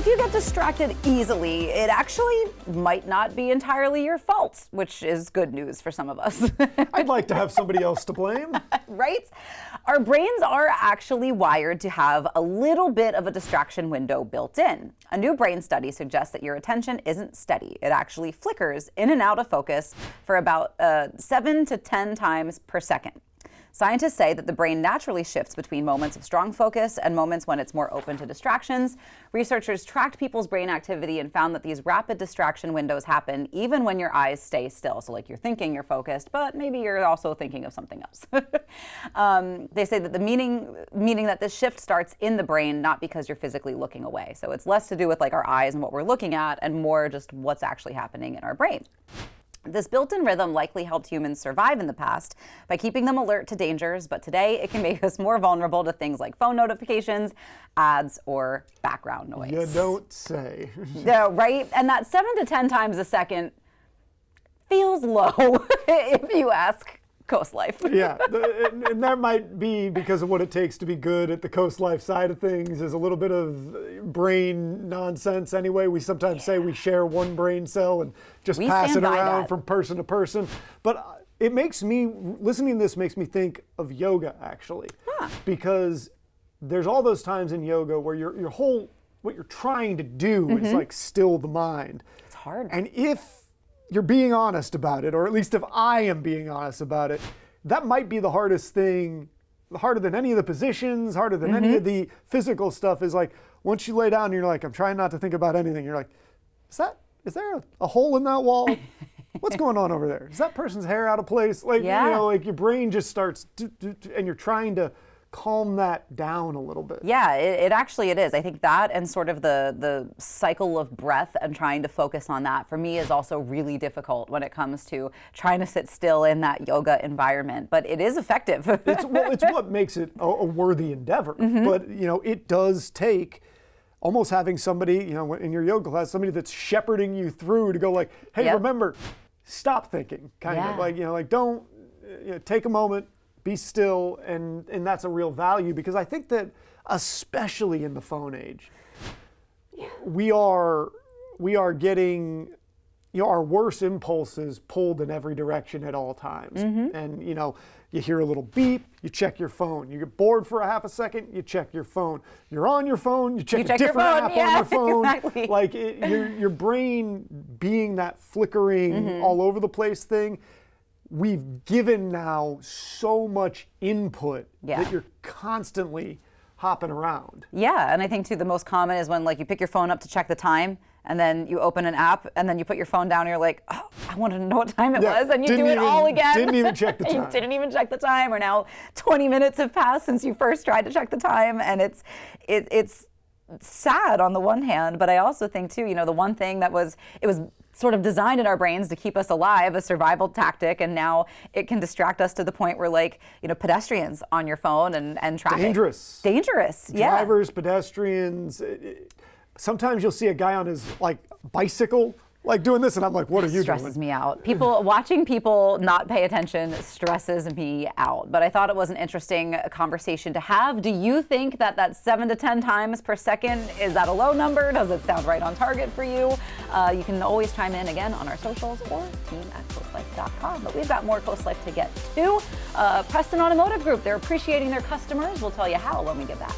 if you get distracted easily, it actually might not be entirely your fault, which is good news for some of us. I'd like to have somebody else to blame. Right? Our brains are actually wired to have a little bit of a distraction window built in. A new brain study suggests that your attention isn't steady. It actually flickers in and out of focus for about 7 to 10 times per second. Scientists say that the brain naturally shifts between moments of strong focus and moments when it's more open to distractions. Researchers tracked people's brain activity and found that these rapid distraction windows happen even when your eyes stay still. So like you're thinking you're focused, but maybe you're also thinking of something else. They say that the meaning that this shift starts in the brain, not because you're physically looking away. So it's less to do with like our eyes and what we're looking at and more just what's actually happening in our brain. This built-in rhythm likely helped humans survive in the past by keeping them alert to dangers, but today it can make us more vulnerable to things like phone notifications, ads, or background noise. You don't say. Yeah, right? And that 7 to 10 times a second feels low, if you ask Coast Life. Yeah, and that might be because of what it takes to be good at the Coast Life side of things. Is a little bit of brain nonsense anyway. We sometimes say we share one brain cell and just pass it around from person to person. But it makes me, listening to this makes me think of yoga actually. Because there's all those times in yoga where your whole, what you're trying to do is like still the mind. It's hard. And if you're being honest about it, or at least if I am being honest about it, that might be the hardest thing, harder than any of the positions, harder than any of the physical stuff, is like, once you lay down and you're like, I'm trying not to think about anything, you're like, is there a hole in that wall? What's going on over there? Is that person's hair out of place? Like, you know, like your brain just starts, and you're trying to calm that down a little bit. Yeah, it actually is. I think that and sort of the cycle of breath and trying to focus on that for me is also really difficult when it comes to trying to sit still in that yoga environment. But it is effective. It's what makes it a worthy endeavor. But you know, it does take almost having somebody, you know, in your yoga class, somebody that's shepherding you through to go like, hey, remember, stop thinking, kind of like, you know, like don't, you know, take a moment, be still, and that's a real value, because I think that especially in the phone age, we are getting, you know, our worst impulses pulled in every direction at all times. And you know, you hear a little beep, you check your phone. You get bored for a half a second, you check your phone. You're on your phone, you check a different app on your phone. Exactly. Like your brain being that flickering all over the place thing. We've given now so much input that you're constantly hopping around. Yeah, and I think too the most common is when like you pick your phone up to check the time, and then you open an app, and then you put your phone down, and you're like, oh, I wanted to know what time it was, and you do it all again. Didn't even check the time. You didn't even check the time, or now 20 minutes have passed since you first tried to check the time, and it's sad on the one hand, but I also think too, you know, the one thing that was sort of designed in our brains to keep us alive, a survival tactic, and now it can distract us to the point where, like, you know, pedestrians on your phone and traffic. Dangerous, yeah. Drivers, pedestrians. Sometimes you'll see a guy on his like bicycle like doing this, and I'm like, what are you doing? Stresses me out. Watching people not pay attention stresses me out. But I thought it was an interesting conversation to have. Do you think that 7 to 10 times per second, is that a low number? Does it sound right on target for you? You can always chime in again on our socials or team@coastlife.com. But we've got more Coast Life to get to. Preston Automotive Group, they're appreciating their customers. We'll tell you how when we get back.